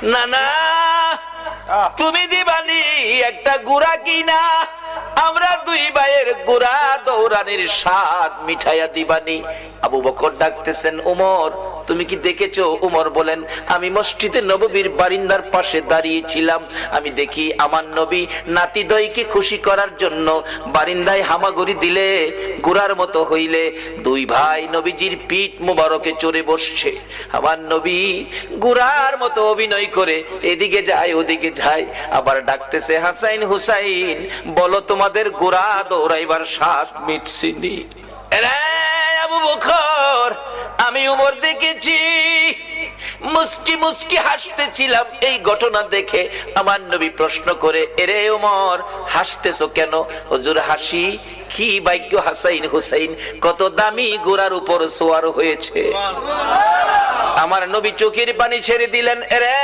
না না, তুমি দিবানি একটা গুড়া কিনা, আমরা দুই ভাইয়ের গুড়া দৌড়ানির স্বাদ মিঠাইয়া দিবানি। আবু বকর ডাকতেছেন, উমর তুমি কি দেখেছো? উমর বলেন, আমি মসজিদে নববীর বারিন্দার পাশে দাঁড়িয়েছিলাম, আমি দেখি আমার নবী নাতিদয়কে খুশি করার জন্য বারিন্দায় হামাগুড়ি দিলে গুড়ার মতো হইলে দুই ভাই নবীজির পিঠ মুবারকে চড়ে বসছে। আমার নবী গুড়ার মতো অভিনয় করে এদিকে যায় ওদিকে যায়, আবার ডাকতেছে, হাসাইন হুসাইন বলো তোমাদের গুড়া দৌড়াইবার স্বাদ মিটছিনি? আবু বকর, আমি উমর দেখেছি, মুস্কি মুস্কি হাসতেছিলাম এই ঘটনা দেখে। আমার নবী প্রশ্ন করে, এরে উমর হাসতেছো কেন? হুজুর হাসি কি ভাগ্য, হাসাইন হুসাইন কত দামি ঘোড়ার উপর সোয়ার হয়েছে। আমার নবী চোখের পানি ছেড়ে দিলেন, এরে